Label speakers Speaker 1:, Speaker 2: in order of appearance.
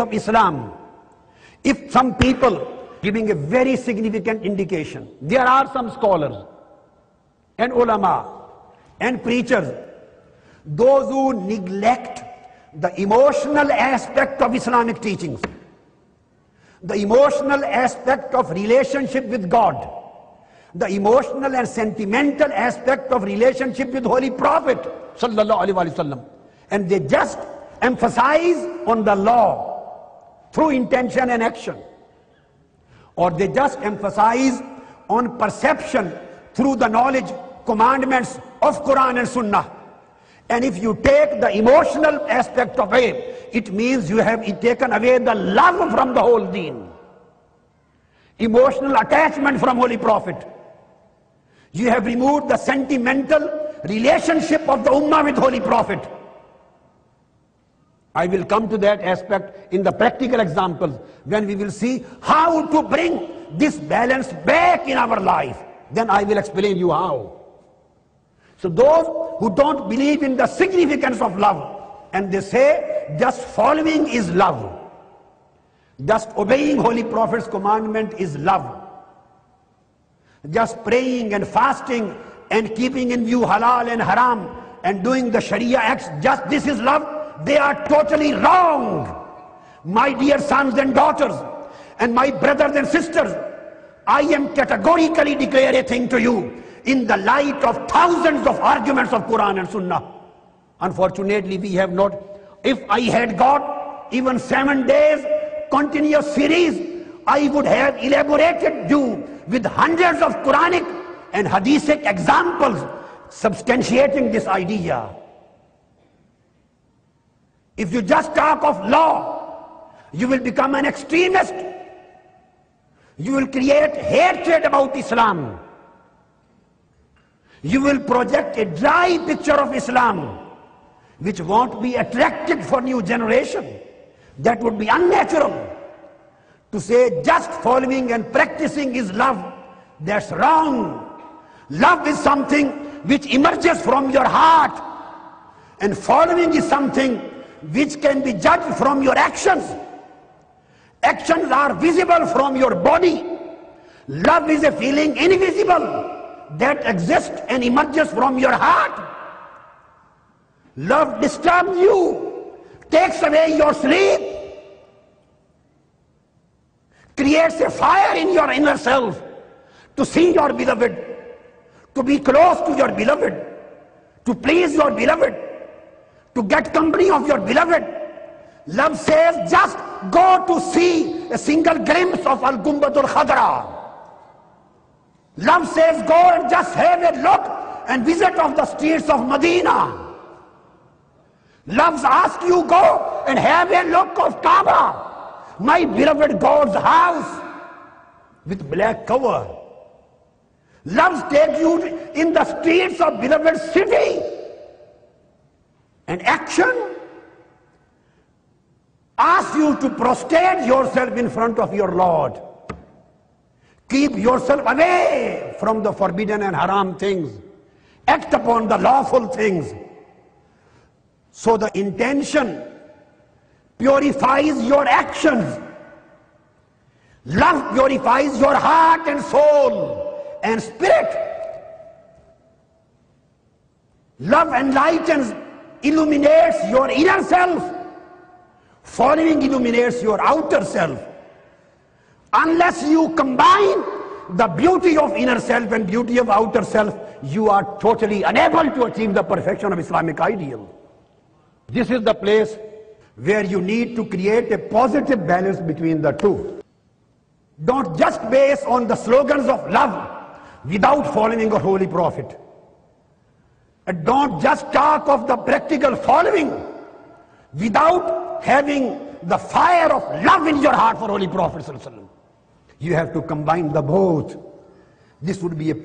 Speaker 1: of Islam, if some people giving a very significant indication, there are some scholars and ulama and preachers, those who neglect the emotional aspect of Islamic teachings, the emotional aspect of relationship with God, the emotional and sentimental aspect of relationship with Holy Prophet sallallahu alaihi wasallam, and they just emphasize on the law through intention and action, or they just emphasize on perception through the knowledge, commandments of Quran and Sunnah. And if you take the emotional aspect of it, it means you have taken away the love from the whole deen, emotional attachment from Holy Prophet. You have removed the sentimental relationship of the Ummah with Holy Prophet. I will come to that aspect in the practical examples when we will see how to bring this balance back in our life. Then I will explain you how. So those who don't believe in the significance of love, and they say just following is love, just obeying Holy Prophet's commandment is love, just praying and fasting and keeping in view halal and haram and doing the Sharia acts, just this is love, they are totally wrong. My dear sons and daughters and my brothers and sisters, I am categorically declare a thing to you in the light of thousands of arguments of Quran and Sunnah. Unfortunately, we have not. If I had got even 7 days continuous series, I would have elaborated you with hundreds of Quranic and Hadithic examples substantiating this idea. If you just talk of law, you will become an extremist. You will create hatred about Islam. You will project a dry picture of Islam which won't be attractive for new generation. That would be unnatural. To say just following and practicing is love, that's wrong. Love is something which emerges from your heart, and following is something which can be judged from your actions. Actions are visible from your body. Love is a feeling invisible that exists and emerges from your heart. Love disturbs you, takes away your sleep, creates a fire in your inner self to see your beloved, to be close to your beloved, to please your beloved, to get company of your beloved. Love says just go to see a single glimpse of Al-Gumbatul Khadra. Love says go and just have a look and visit of the streets of Medina. Love asks you go and have a look of Kaaba, my beloved God's house with black cover. Love takes you in the streets of beloved city. And action asks you to prostrate yourself in front of your Lord. Keep yourself away from the forbidden and haram things. Act upon the lawful things. So the intention purifies your actions. Love purifies your heart and soul and spirit. Love enlightens, illuminates your inner self. Following illuminates your outer self. Unless you combine the beauty of inner self and beauty of outer self, you are totally unable to achieve the perfection of Islamic ideal. This is the place where you need to create a positive balance between the two. Don't just base on the slogans of love without following a Holy Prophet. And don't just talk of the practical following without having the fire of love in your heart for Holy Prophet. You have to combine the both. This would be a